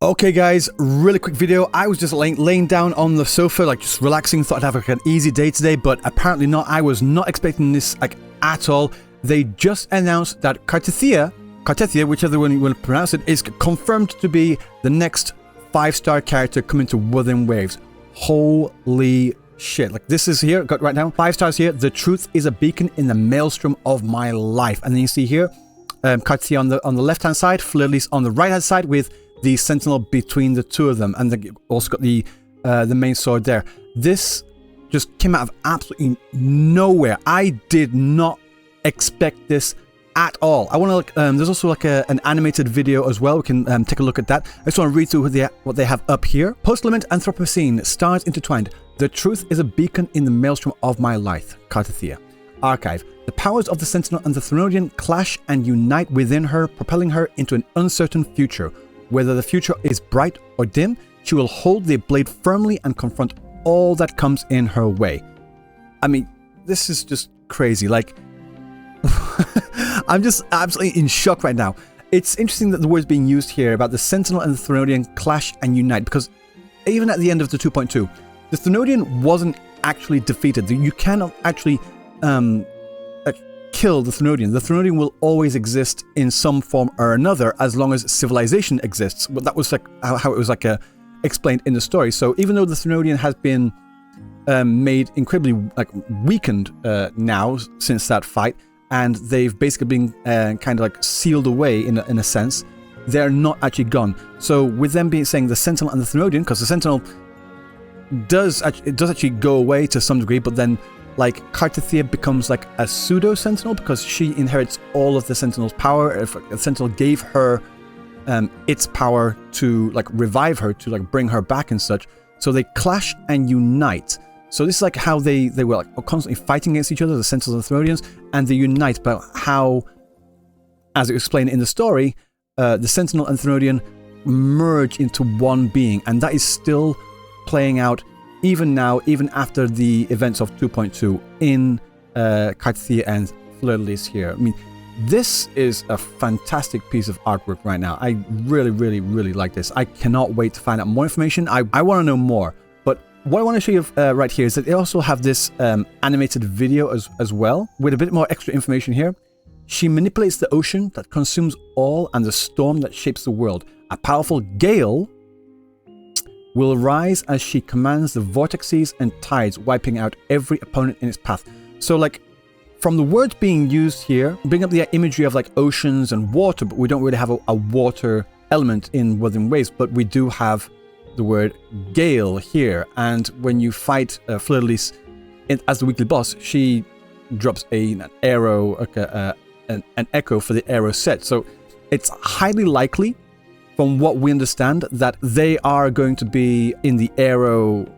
Okay guys, really quick video. I was just laying down on the sofa, like just relaxing, thought I'd have like an easy day today, but apparently not. I was not expecting this like at all. They just announced that Cartethyia, whichever one you will pronounce it, is confirmed to be the next 5-star character coming to Wuthering Waves. Holy shit. Like this is here, got right now, 5 stars here. The truth is a beacon in the maelstrom of my life. And then you see here, Cartethyia on the left-hand side, Fleurdelys on the right-hand side with the sentinel between the two of them, and they also got the main sword there. This just came out of absolutely nowhere. I did not expect this at all. I want to there's also like an animated video as well. We can take a look at that. I just want to read through what they have up here. Post-lament Anthropocene, stars intertwined. The truth is a beacon in the maelstrom of my life. Cartethyia. Archive. The powers of the Sentinel and the Thrunodian clash and unite within her, propelling her into an uncertain future. Whether the future is bright or dim, she will hold the blade firmly and confront all that comes in her way. I mean, this is just crazy. Like, I'm just absolutely in shock right now. It's interesting that the words being used here about the Sentinel and the Thrunodian clash and unite, because even at the end of the 2.2, the Thrunodian wasn't actually defeated. You cannot actually kill the Thrunodian. The Thrunodian will always exist in some form or another as long as civilization exists. But that was like how it was like explained in the story. So even though the Thrunodian has been made incredibly like weakened now since that fight, and they've basically been kind of like sealed away in a sense, they're not actually gone. So with them saying the Sentinel and the Thrunodian, because the Sentinel does actually go away to some degree, but then like Cartethyia becomes like a pseudo sentinel because she inherits all of the Sentinel's power. If the Sentinel gave her its power to like revive her, to like bring her back and such. So they clash and unite. So this is like how they were like constantly fighting against each other, the Sentinels and the Thrunodians, and they unite. But how, as it was explained in the story, the Sentinel and Thrunodian merge into one being, and that is still playing out even now, even after the events of 2.2 in Cartethyia and Fleurdelys here. I mean, this is a fantastic piece of artwork right now. I really, really, really like this. I cannot wait to find out more information. I want to know more. But what I want to show you right here is that they also have this animated video as well, with a bit more extra information here. She manipulates the ocean that consumes all and the storm that shapes the world. A powerful gale will rise as she commands the vortexes and tides, wiping out every opponent in its path. So like, from the words being used here, bring up the imagery of like oceans and water, but we don't really have a water element in Wuthering Waves, but we do have the word gale here. And when you fight Fleurdelys as the weekly boss, she drops an arrow, an echo for the arrow set. So it's highly likely, from what we understand, that they are going to be in the arrow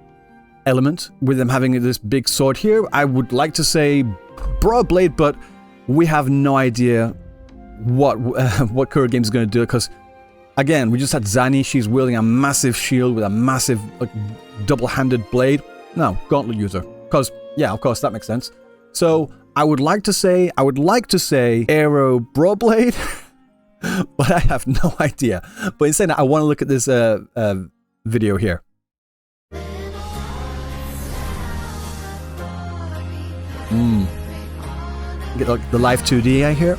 element, with them having this big sword here. I would like to say broad blade, but we have no idea what Kuro Games is going to do, because again, we just had Zani. She's wielding a massive shield with a massive like double-handed blade. No, gauntlet user, because yeah, of course that makes sense. So I would like to say arrow broad blade. But I have no idea. But instead, I want to look at this video here. Get like the live 2D I hear.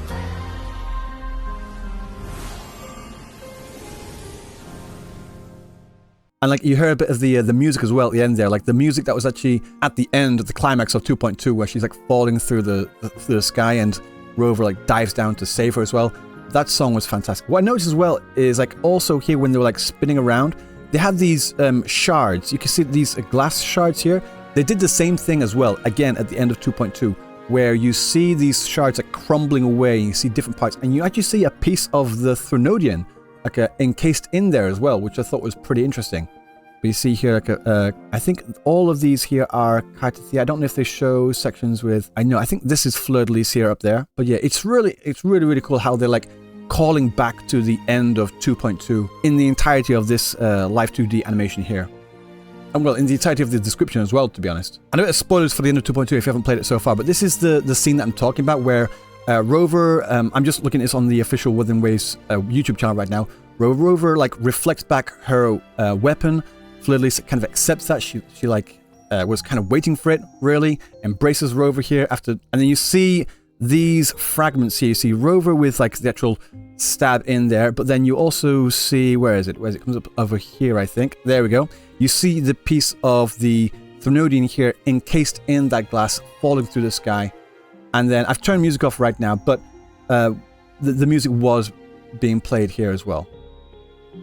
And like you heard a bit of the music as well at the end there, like the music that was actually at the end of the climax of 2.2, where she's like falling through the sky and Rover like dives down to save her as well. That song was fantastic. What I noticed as well is like also here when they were like spinning around, they had these shards. You can see these glass shards here. They did the same thing as well, again at the end of 2.2, where you see these shards like crumbling away, and you see different parts, and you actually see a piece of the Thrunodian like encased in there as well, which I thought was pretty interesting. But you see here, like I think all of these here are Cartethyia. I don't know if they show sections with. I think this is Fleurdelys here up there. But yeah, it's really, really cool how they're like calling back to the end of 2.2 in the entirety of this live 2D animation here. And well, in the entirety of the description as well, to be honest. I know it's spoilers for the end of 2.2 if you haven't played it so far, but this is the scene that I'm talking about, where Rover, I'm just looking at this on the official Wuthering Waves YouTube channel right now. Rover like reflects back her weapon. Fleurdelys kind of accepts that. She like was kind of waiting for it, really. Embraces Rover here after, and then you see these fragments here. You see Rover with like the actual stab in there, but then you also see, where is it? Where is it? Comes up over here, I think. There we go. You see the piece of the Threnodian here encased in that glass falling through the sky. And then I've turned music off right now, but the music was being played here as well.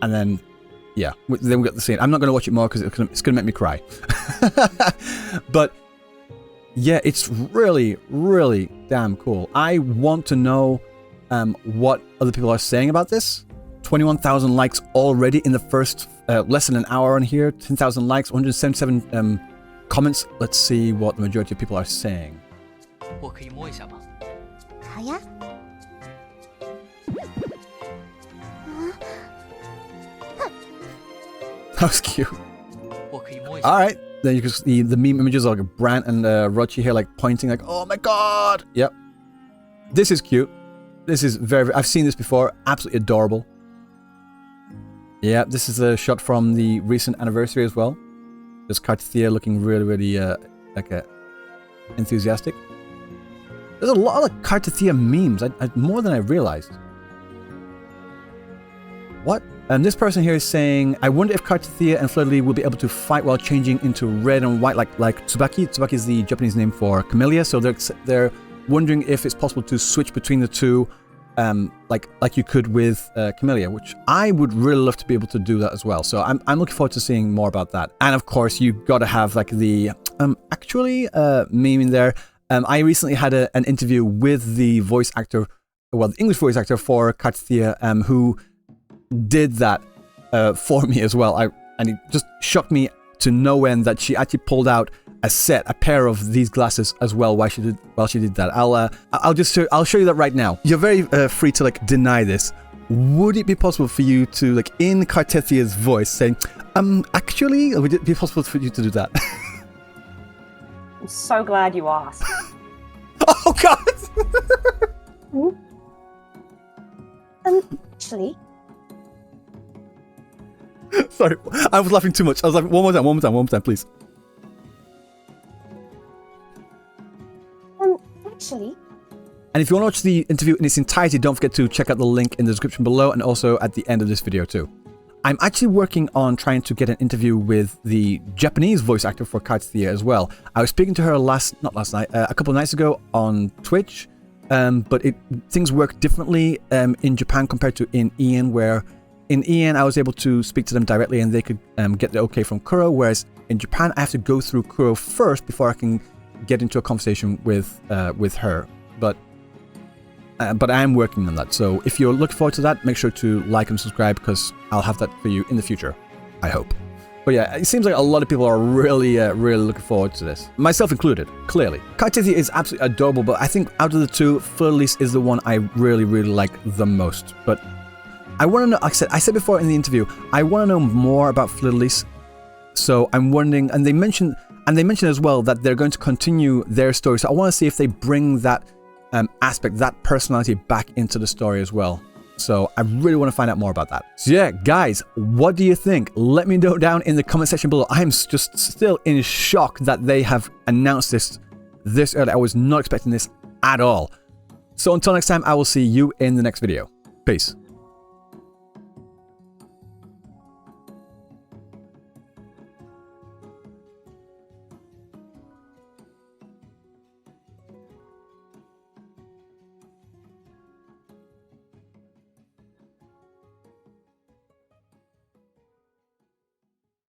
And then, yeah, then we got the scene. I'm not going to watch it more because it's going to make me cry. But yeah, it's really, really damn cool. I want to know what other people are saying about this. 21,000 likes already in the first less than an hour on here. 10,000 likes, 177 comments. Let's see what the majority of people are saying. 我可以摸一下吗？好呀。That was cute. 我可以摸一下。 All right. Then you can see the meme images of like Brant and Rochi here, like pointing, like, "Oh my god!" Yep. This is cute. This is very. I've seen this before. Absolutely adorable. Yeah, this is a shot from the recent anniversary as well. Just Cartethyia looking really, really like enthusiastic. There's a lot of Cartethyia memes, more than I realized. What? And this person here is saying, I wonder if Cartethyia and Fleurdelys will be able to fight while changing into red and white like Tsubaki. Tsubaki is the Japanese name for Camellia, so they're wondering if it's possible to switch between the two, like you could with Camellia, which I would really love to be able to do that as well. So I'm looking forward to seeing more about that. And of course, you got to have like the meme in there. I recently had an interview with the voice actor, well, the English voice actor for Cartethyia, who did that for me as well. And it just shocked me to no end that she actually pulled out a pair of these glasses as well while she did that. I'll show you that right now. You're very free to like deny this. Would it be possible for you to, like, in Cartethyia's voice, say, actually, would it be possible for you to do that? I'm so glad you asked. Oh god! Actually, Sorry, I was laughing too much. I was laughing. One more time, please. actually. And if you want to watch the interview in its entirety, don't forget to check out the link in the description below and also at the end of this video too. I'm actually working on trying to get an interview with the Japanese voice actor for Cartethyia as well. I was speaking to her a couple of nights ago on Twitch, but things work differently in Japan compared to in Ian, where in Ian I was able to speak to them directly and they could get the okay from Kuro, whereas in Japan I have to go through Kuro first before I can get into a conversation with her. But I am working on that, so if you're looking forward to that, make sure to like and subscribe because I'll have that for you in the future, I hope. But yeah, it seems like a lot of people are really, really looking forward to this. Myself included, clearly. Cartethyia is absolutely adorable, but I think out of the two, Fleurdelys is the one I really, really like the most. But I want to know, like I said before in the interview, I want to know more about Fleurdelys. So I'm wondering, and they mentioned as well that they're going to continue their story. So I want to see if they bring that aspect, that personality back into the story as well. So I really want to find out more about that. So yeah, guys, what do you think? Let me know down in the comment section below. I'm just still in shock that they have announced this early. I was not expecting this at all. So until next time, I will see you in the next video. Peace.